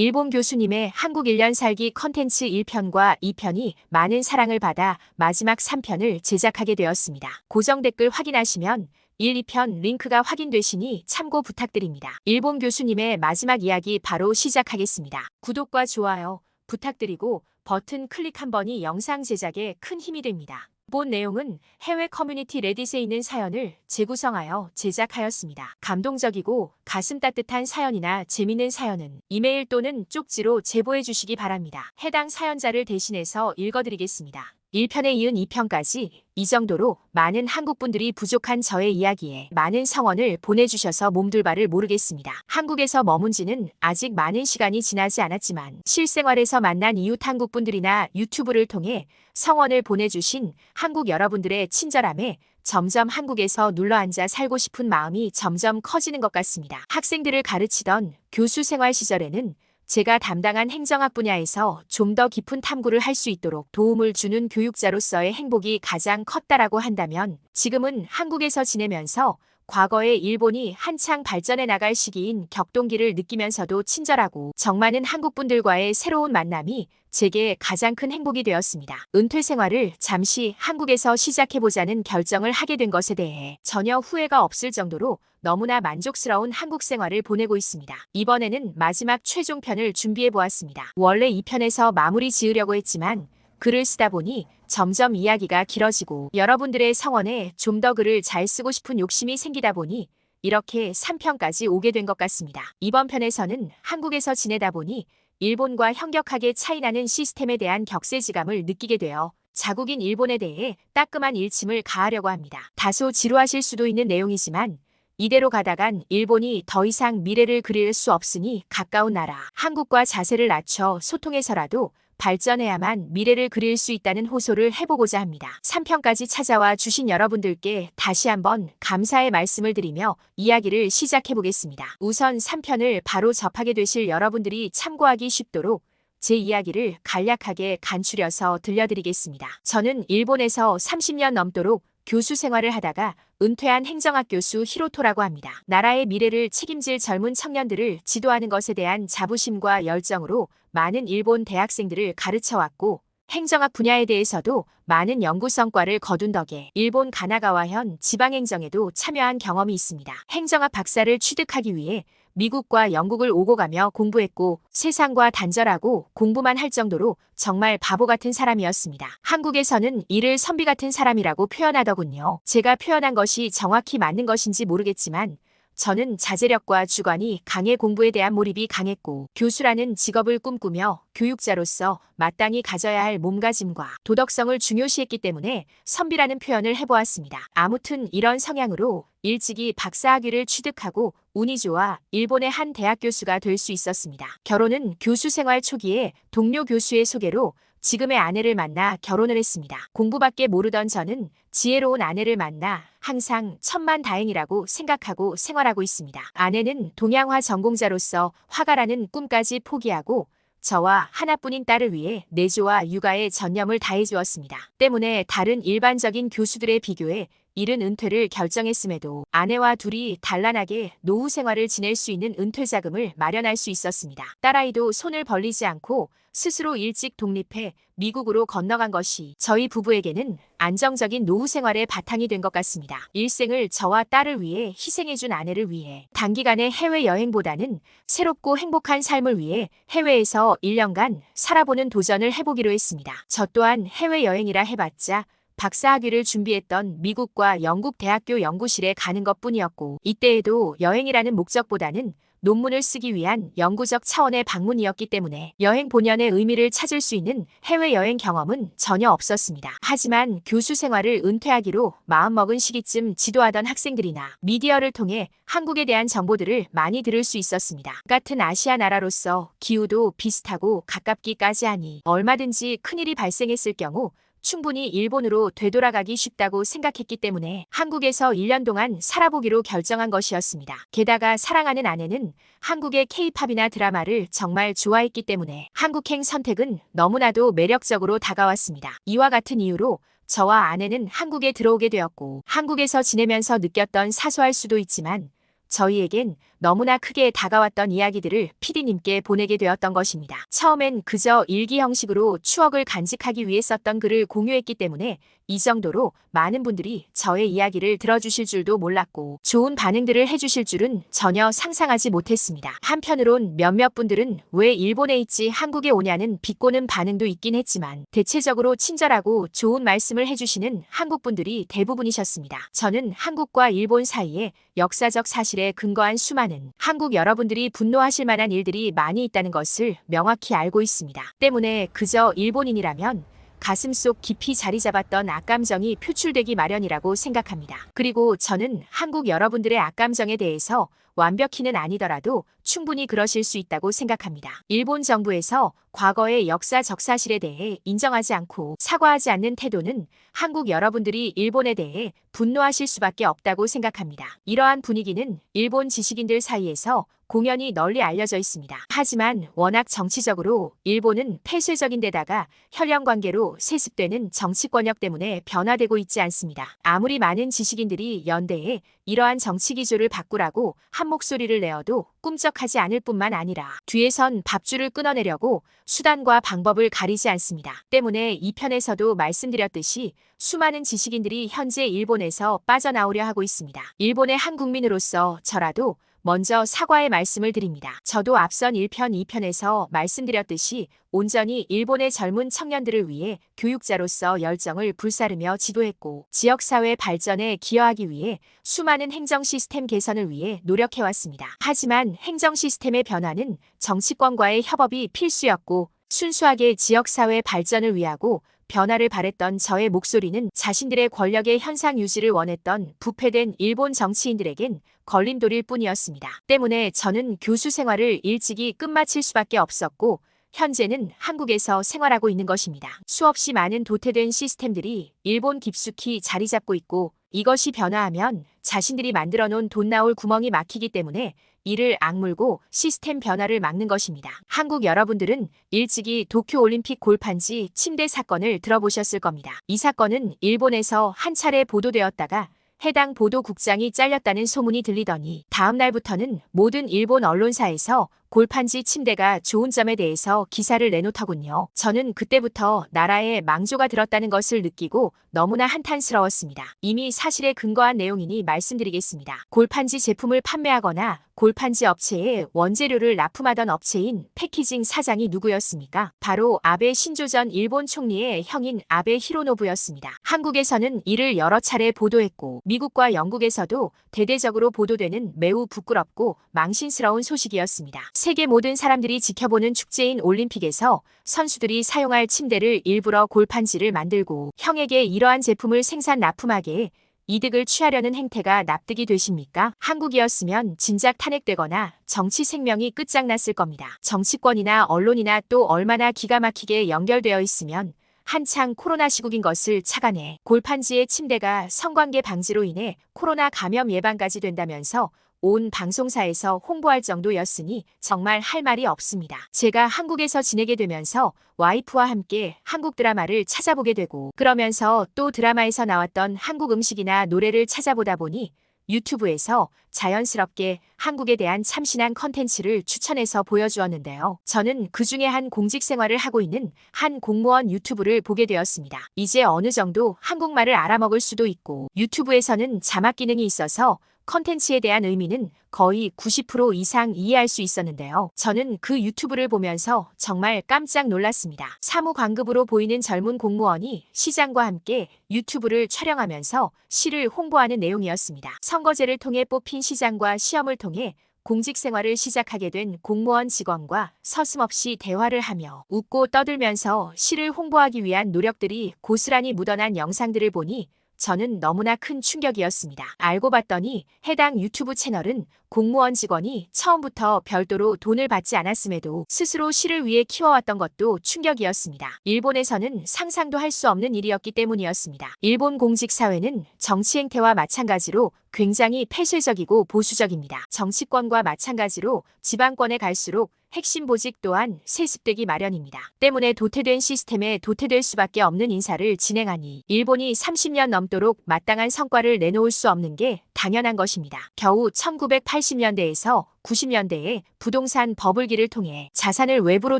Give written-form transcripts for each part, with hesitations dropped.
일본 교수님의 한국 1년 살기 컨텐츠 1편과 2편이 많은 사랑을 받아 마지막 3편을 제작하게 되었습니다. 고정 댓글 확인하시면 1, 2편 링크가 확인되시니 참고 부탁드립니다. 일본 교수님의 마지막 이야기 바로 시작하겠습니다. 구독과 좋아요 부탁드리고 버튼 클릭 한 번이 영상 제작에 큰 힘이 됩니다. 본 내용은 해외 커뮤니티 레딧에 있는 사연을 재구성하여 제작하였습니다. 감동적이고 가슴 따뜻한 사연이나 재미있는 사연은 이메일 또는 쪽지로 제보해 주시기 바랍니다. 해당 사연자를 대신해서 읽어드리겠습니다. 1편에 이은 2편까지 이 정도로 많은 한국분들이 부족한 저의 이야기에 많은 성원을 보내주셔서 몸둘 바를 모르겠습니다. 한국에서 머문 지는 아직 많은 시간이 지나지 않았지만 실생활에서 만난 이웃 한국분들이나 유튜브를 통해 성원을 보내주신 한국 여러분들의 친절함에 점점 한국에서 눌러앉아 살고 싶은 마음이 점점 커지는 것 같습니다. 학생들을 가르치던 교수 생활 시절에는 제가 담당한 행정학 분야에서 좀 더 깊은 탐구를 할 수 있도록 도움을 주는 교육자로서의 행복이 가장 컸다라고 한다면 지금은 한국에서 지내면서 과거에 일본이 한창 발전해 나갈 시기인 격동기를 느끼면서도 친절하고 정 많은 한국분들과의 새로운 만남이 제게 가장 큰 행복이 되었습니다. 은퇴 생활을 잠시 한국에서 시작해보자는 결정을 하게 된 것에 대해 전혀 후회가 없을 정도로 너무나 만족스러운 한국 생활을 보내고 있습니다. 이번에는 마지막 최종편을 준비해보았습니다. 원래 2편에서 마무리 지으려고 했지만 글을 쓰다 보니 점점 이야기가 길어지고 여러분들의 성원에 좀 더 글을 잘 쓰고 싶은 욕심이 생기다 보니 이렇게 3편까지 오게 된 것 같습니다. 이번 편에서는 한국에서 지내다 보니 일본과 현격하게 차이나는 시스템에 대한 격세지감을 느끼게 되어 자국인 일본에 대해 따끔한 일침을 가하려고 합니다. 다소 지루하실 수도 있는 내용이지만 이대로 가다간 일본이 더 이상 미래를 그릴 수 없으니 가까운 나라 한국과 자세를 낮춰 소통해서라도 발전해야만 미래를 그릴 수 있다는 호소를 해보고자 합니다. 3편까지 찾아와 주신 여러분들께 다시 한번 감사의 말씀을 드리며 이야기를 시작해보겠습니다. 우선 3편을 바로 접하게 되실 여러분들이 참고하기 쉽도록 제 이야기를 간략하게 간추려서 들려드리겠습니다. 저는 일본에서 30년 넘도록 교수 생활을 하다가 은퇴한 행정학 교수 히로토라고 합니다. 나라의 미래를 책임질 젊은 청년들을 지도하는 것에 대한 자부심과 열정으로 많은 일본 대학생들을 가르쳐왔고 행정학 분야에 대해서도 많은 연구 성과를 거둔 덕에 일본 가나가와현 지방행정에도 참여한 경험이 있습니다. 행정학 박사를 취득하기 위해 미국과 영국을 오고 가며 공부했고 세상과 단절하고 공부만 할 정도로 정말 바보 같은 사람이었습니다. 한국에서는 이를 선비 같은 사람이라고 표현하더군요. 제가 표현한 것이 정확히 맞는 것인지 모르겠지만 저는 자제력과 주관이 강해 공부에 대한 몰입이 강했고 교수라는 직업을 꿈꾸며 교육자로서 마땅히 가져야 할 몸가짐과 도덕성을 중요시했기 때문에 선비라는 표현을 해보았습니다. 아무튼 이런 성향으로 일찍이 박사학위를 취득하고 운이 좋아 일본의 한 대학 교수가 될 수 있었습니다. 결혼은 교수 생활 초기에 동료 교수의 소개로 지금의 아내를 만나 결혼을 했습니다. 공부밖에 모르던 저는 지혜로운 아내를 만나 항상 천만다행이라고 생각하고 생활하고 있습니다. 아내는 동양화 전공자로서 화가라는 꿈까지 포기하고 저와 하나뿐인 딸을 위해 내조와 육아에 전념을 다해주었습니다. 때문에 다른 일반적인 교수들에 비교해 이른 은퇴를 결정했음에도 아내와 둘이 단란하게 노후 생활을 지낼 수 있는 은퇴 자금을 마련할 수 있었습니다. 딸아이도 손을 벌리지 않고 스스로 일찍 독립해 미국으로 건너간 것이 저희 부부에게는 안정적인 노후 생활의 바탕이 된 것 같습니다. 일생을 저와 딸을 위해 희생해준 아내를 위해 단기간의 해외여행보다는 새롭고 행복한 삶을 위해 해외에서 1년간 살아보는 도전을 해보기로 했습니다. 저 또한 해외여행이라 해봤자 박사학위를 준비했던 미국과 영국 대학교 연구실에 가는 것뿐이었고 이때에도 여행이라는 목적보다는 논문을 쓰기 위한 연구적 차원의 방문이었기 때문에 여행 본연의 의미를 찾을 수 있는 해외여행 경험은 전혀 없었습니다. 하지만 교수 생활을 은퇴하기로 마음먹은 시기쯤 지도하던 학생들이나 미디어를 통해 한국에 대한 정보들을 많이 들을 수 있었습니다. 같은 아시아 나라로서 기후도 비슷하고 가깝기까지 하니 얼마든지 큰일이 발생했을 경우 충분히 일본으로 되돌아가기 쉽다고 생각했기 때문에 한국에서 1년 동안 살아보기로 결정한 것이었습니다. 게다가 사랑하는 아내는 한국의 K-팝이나 드라마를 정말 좋아했기 때문에 한국행 선택은 너무나도 매력적으로 다가왔습니다. 이와 같은 이유로 저와 아내는 한국에 들어오게 되었고 한국에서 지내면서 느꼈던 사소할 수도 있지만 저희에겐 너무나 크게 다가왔던 이야기들을 PD님께 보내게 되었던 것입니다. 처음엔 그저 일기 형식으로 추억을 간직하기 위해 썼던 글을 공유했기 때문에 이 정도로 많은 분들이 저의 이야기를 들어주실 줄도 몰랐고 좋은 반응들을 해주실 줄은 전혀 상상하지 못했습니다. 한편으론 몇몇 분들은 왜 일본에 있지 한국에 오냐는 비꼬는 반응도 있긴 했지만 대체적으로 친절하고 좋은 말씀을 해주시는 한국 분들이 대부분이셨습니다. 저는 한국과 일본 사이에 역사적 사실에 근거한 수많은 한국 여러분들이 분노하실 만한 일들이 많이 있다는 것을 명확히 알고 있습니다. 때문에 그저 일본인이라면 가슴속 깊이 자리 잡았던 악감정이 표출되기 마련이라고 생각합니다. 그리고 저는 한국 여러분들의 악감정에 대해서 완벽히는 아니더라도 충분히 그러실 수 있다고 생각합니다. 일본 정부에서 과거의 역사적 사실에 대해 인정하지 않고 사과하지 않는 태도는 한국 여러분들이 일본에 대해 분노하실 수밖에 없다고 생각합니다. 이러한 분위기는 일본 지식인들 사이에서 공연히 널리 알려져 있습니다. 하지만 워낙 정치적으로 일본은 폐쇄적인 데다가 혈연 관계로 세습되는 정치권력 때문에 변화되고 있지 않습니다. 아무리 많은 지식인들이 연대해 이러한 정치 기조를 바꾸라고 한 목소리를 내어도 꿈쩍하지 않을 뿐만 아니라 뒤에선 밥줄을 끊어내려고 수단과 방법을 가리지 않습니다. 때문에 이 편에서도 말씀드렸듯이 수많은 지식인들이 현재 일본에서 빠져나오려 하고 있습니다. 일본의 한 국민으로서 저라도 먼저 사과의 말씀을 드립니다. 저도 앞선 1편, 2편에서 말씀드렸듯이 온전히 일본의 젊은 청년들을 위해 교육자로서 열정을 불사르며 지도했고 지역사회 발전에 기여하기 위해 수많은 행정 시스템 개선을 위해 노력해왔습니다. 하지만 행정 시스템의 변화는 정치권과의 협업이 필수였고 순수하게 지역사회 발전을 위하고 변화를 바랬던 저의 목소리는 자신들의 권력의 현상 유지를 원했던 부패된 일본 정치인들에겐 걸림돌일 뿐이었습니다. 때문에 저는 교수 생활을 일찍이 끝마칠 수밖에 없었고 현재는 한국에서 생활하고 있는 것입니다. 수없이 많은 도태된 시스템들이 일본 깊숙이 자리 잡고 있고 이것이 변화하면 자신들이 만들어 놓은 돈 나올 구멍이 막히기 때문에 이를 악물고 시스템 변화를 막는 것입니다. 한국 여러분들은 일찍이 도쿄올림픽 골판지 침대 사건을 들어보셨을 겁니다. 이 사건은 일본에서 한 차례 보도되었다가 해당 보도국장이 잘렸다는 소문이 들리더니 다음 날부터는 모든 일본 언론사에서 골판지 침대가 좋은 점에 대해서 기사를 내놓더군요. 저는 그때부터 나라에 망조가 들었다는 것을 느끼고 너무나 한탄스러웠습니다. 이미 사실에 근거한 내용이니 말씀드리겠습니다. 골판지 제품을 판매하거나 골판지 업체에 원재료를 납품하던 업체인 패키징 사장이 누구였습니까? 바로 아베 신조 전 일본 총리의 형인 아베 히로노부였습니다. 한국에서는 이를 여러 차례 보도했고 미국과 영국에서도 대대적으로 보도되는 매우 부끄럽고 망신스러운 소식이었습니다. 세계 모든 사람들이 지켜보는 축제인 올림픽에서 선수들이 사용할 침대를 일부러 골판지를 만들고 형에게 이러한 제품을 생산 납품하게 이득을 취하려는 행태가 납득이 되십니까? 한국이었으면 진작 탄핵되거나 정치 생명이 끝장났을 겁니다. 정치권이나 언론이나 또 얼마나 기가 막히게 연결되어 있으면 한창 코로나 시국인 것을 착안해 골판지의 침대가 성관계 방지로 인해 코로나 감염 예방까지 된다면서 온 방송사에서 홍보할 정도였으니 정말 할 말이 없습니다. 제가 한국에서 지내게 되면서 와이프와 함께 한국 드라마를 찾아보게 되고 그러면서 또 드라마에서 나왔던 한국 음식이나 노래를 찾아보다 보니 유튜브에서 자연스럽게 한국에 대한 참신한 컨텐츠를 추천해서 보여주었는데요. 저는 그중에 한 공직 생활을 하고 있는 한 공무원 유튜브를 보게 되었습니다. 이제 어느 정도 한국말을 알아먹을 수도 있고 유튜브에서는 자막 기능이 있어서 컨텐츠에 대한 의미는 거의 90% 이상 이해할 수 있었는데요. 저는 그 유튜브를 보면서 정말 깜짝 놀랐습니다. 사무 관급으로 보이는 젊은 공무원이 시장과 함께 유튜브를 촬영하면서 시를 홍보하는 내용이었습니다. 선거제를 통해 뽑힌 시장과 시험을 통해 공직 생활을 시작하게 된 공무원 직원과 서슴없이 대화를 하며 웃고 떠들면서 시를 홍보하기 위한 노력들이 고스란히 묻어난 영상들을 보니 저는 너무나 큰 충격이었습니다. 알고 봤더니 해당 유튜브 채널은 공무원 직원이 처음부터 별도로 돈을 받지 않았음에도 스스로 시를 위해 키워왔던 것도 충격이었습니다. 일본에서는 상상도 할 수 없는 일이었기 때문이었습니다. 일본 공직사회는 정치 행태와 마찬가지로 굉장히 폐쇄적이고 보수적입니다. 정치권과 마찬가지로 지방권에 갈수록 핵심 보직 또한 세습되기 마련입니다. 때문에 도태된 시스템에 도태될 수밖에 없는 인사를 진행하니 일본이 30년 넘도록 마땅한 성과를 내놓을 수 없는 게 당연한 것입니다. 겨우 1980년대에서 90년대에 부동산 버블기를 통해 자산을 외부로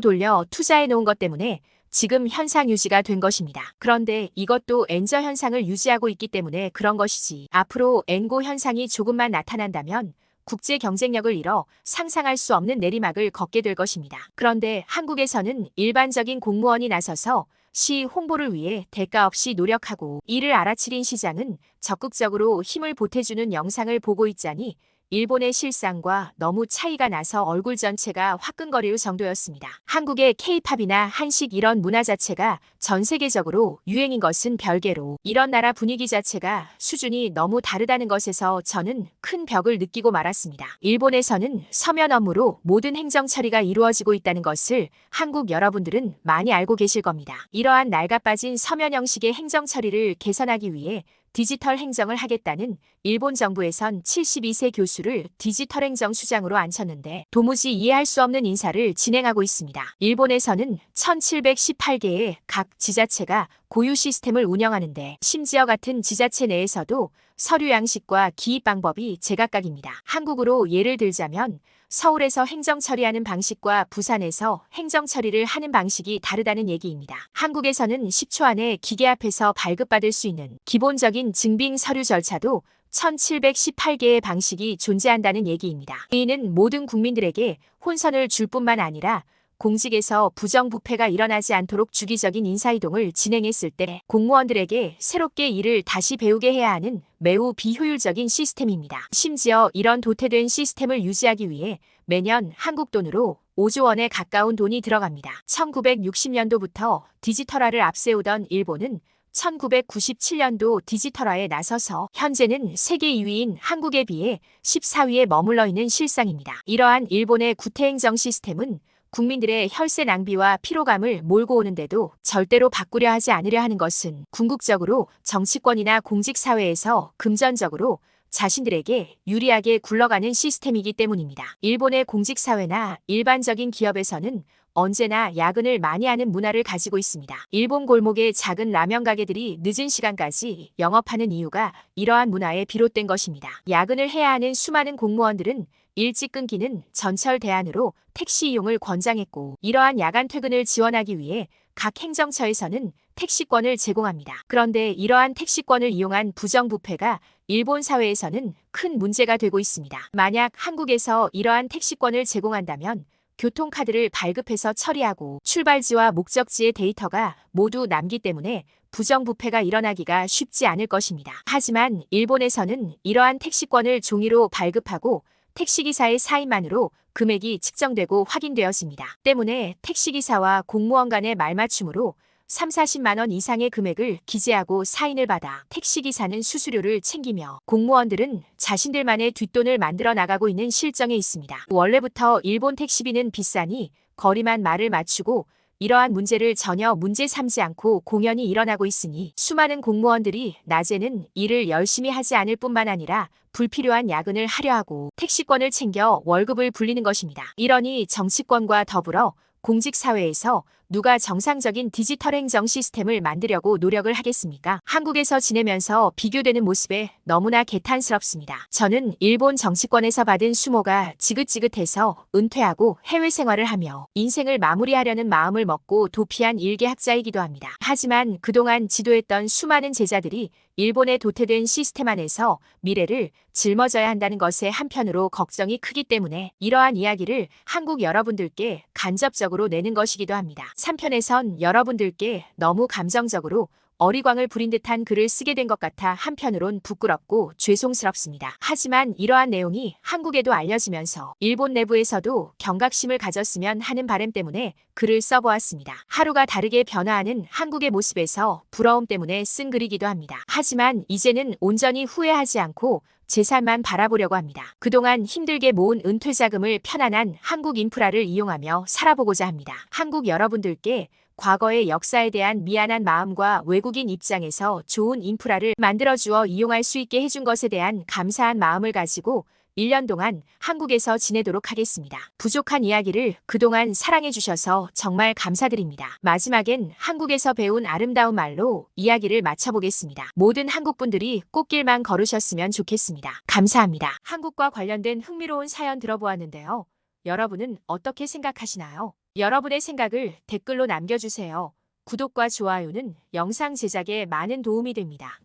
돌려 투자해 놓은 것 때문에 지금 현상 유지가 된 것입니다. 그런데 이것도 엔저 현상을 유지하고 있기 때문에 그런 것이지. 앞으로 엔고 현상이 조금만 나타난다면 국제 경쟁력을 잃어 상상할 수 없는 내리막을 걷게 될 것입니다. 그런데 한국에서는 일반적인 공무원이 나서서 시 홍보를 위해 대가 없이 노력하고 이를 알아차린 시장은 적극적으로 힘을 보태주는 영상을 보고 있자니 일본의 실상과 너무 차이가 나서 얼굴 전체가 화끈거릴 정도였습니다. 한국의 K-팝이나 한식 이런 문화 자체가 전 세계적으로 유행인 것은 별개로 이런 나라 분위기 자체가 수준이 너무 다르다는 것에서 저는 큰 벽을 느끼고 말았습니다. 일본에서는 서면 업무로 모든 행정 처리가 이루어지고 있다는 것을 한국 여러분들은 많이 알고 계실 겁니다. 이러한 낡아빠진 서면 형식의 행정 처리를 개선하기 위해 디지털 행정을 하겠다는 일본 정부에선 72세 교수를 디지털 행정 수장으로 앉혔는데 도무지 이해할 수 없는 인사를 진행하고 있습니다. 일본에서는 1718개의 각 지자체가 고유 시스템을 운영하는데 심지어 같은 지자체 내에서도 서류 양식과 기입 방법이 제각각입니다. 한국으로 예를 들자면 서울에서 행정 처리하는 방식과 부산에서 행정 처리를 하는 방식이 다르다는 얘기입니다. 한국에서는 10초 안에 기계 앞에서 발급받을 수 있는 기본적인 증빙 서류 절차도 1718개의 방식이 존재한다는 얘기입니다. 이는 모든 국민들에게 혼선을 줄 뿐만 아니라 공직에서 부정부패가 일어나지 않도록 주기적인 인사이동을 진행했을 때 공무원들에게 새롭게 일을 다시 배우게 해야 하는 매우 비효율적인 시스템입니다. 심지어 이런 도태된 시스템을 유지하기 위해 매년 한국 돈으로 5조 원에 가까운 돈이 들어갑니다. 1960년도부터 디지털화를 앞세우던 일본은 1997년도 디지털화에 나서서 현재는 세계 2위인 한국에 비해 14위에 머물러 있는 실상입니다. 이러한 일본의 구태행정 시스템은 국민들의 혈세 낭비와 피로감을 몰고 오는데도 절대로 바꾸려 하지 않으려 하는 것은 궁극적으로 정치권이나 공직사회에서 금전적으로 자신들에게 유리하게 굴러가는 시스템이기 때문입니다. 일본의 공직사회나 일반적인 기업에서는 언제나 야근을 많이 하는 문화를 가지고 있습니다. 일본 골목의 작은 라면 가게들이 늦은 시간까지 영업하는 이유가 이러한 문화에 비롯된 것입니다. 야근을 해야 하는 수많은 공무원들은 일찍 끊기는 전철 대안으로 택시 이용을 권장했고 이러한 야간 퇴근을 지원하기 위해 각 행정처에서는 택시권을 제공합니다. 그런데 이러한 택시권을 이용한 부정부패가 일본 사회에서는 큰 문제가 되고 있습니다. 만약 한국에서 이러한 택시권을 제공한다면 교통카드를 발급해서 처리하고 출발지와 목적지의 데이터가 모두 남기 때문에 부정부패가 일어나기가 쉽지 않을 것입니다. 하지만 일본에서는 이러한 택시권을 종이로 발급하고 택시기사의 사인만으로 금액이 측정되고 확인되었습니다. 때문에 택시기사와 공무원 간의 말맞춤으로 3, 40만 원 이상의 금액을 기재하고 사인을 받아 택시기사는 수수료를 챙기며 공무원들은 자신들만의 뒷돈을 만들어 나가고 있는 실정에 있습니다. 원래부터 일본 택시비는 비싸니 거리만 말을 맞추고 이러한 문제를 전혀 문제 삼지 않고 공연이 일어나고 있으니 수많은 공무원들이 낮에는 일을 열심히 하지 않을 뿐만 아니라 불필요한 야근을 하려 하고 택시권을 챙겨 월급을 불리는 것입니다. 이러니 정치권과 더불어 공직사회에서 누가 정상적인 디지털 행정 시스템을 만들려고 노력을 하겠습니까? 한국에서 지내면서 비교되는 모습에 너무나 개탄스럽습니다. 저는 일본 정치권에서 받은 수모가 지긋지긋해서 은퇴하고 해외 생활을 하며 인생을 마무리하려는 마음을 먹고 도피한 일개 학자이기도 합니다. 하지만 그동안 지도했던 수많은 제자들이 일본의 도태된 시스템 안에서 미래를 짊어져야 한다는 것에 한편으로 걱정이 크기 때문에 이러한 이야기를 한국 여러분들께 간접적으로 내는 것이기도 합니다. 3편에선 여러분들께 너무 감정적으로 어리광을 부린 듯한 글을 쓰게 된 것 같아 한편으론 부끄럽고 죄송스럽습니다. 하지만 이러한 내용이 한국에도 알려지면서 일본 내부에서도 경각심을 가졌으면 하는 바람 때문에 글을 써보았습니다. 하루가 다르게 변화하는 한국의 모습에서 부러움 때문에 쓴 글이기도 합니다. 하지만 이제는 온전히 후회하지 않고 재산만 바라보려고 합니다. 그동안 힘들게 모은 은퇴자금을 편안한 한국 인프라를 이용하며 살아보고자 합니다. 한국 여러분들께 과거의 역사에 대한 미안한 마음과 외국인 입장에서 좋은 인프라를 만들어주어 이용할 수 있게 해준 것에 대한 감사한 마음을 가지고 1년 동안 한국에서 지내도록 하겠습니다. 부족한 이야기를 그동안 사랑해주셔서 정말 감사드립니다. 마지막엔 한국에서 배운 아름다운 말로 이야기를 마쳐보겠습니다. 모든 한국분들이 꽃길만 걸으셨으면 좋겠습니다. 감사합니다. 한국과 관련된 흥미로운 사연 들어보았는데요. 여러분은 어떻게 생각하시나요? 여러분의 생각을 댓글로 남겨주세요. 구독과 좋아요는 영상 제작에 많은 도움이 됩니다.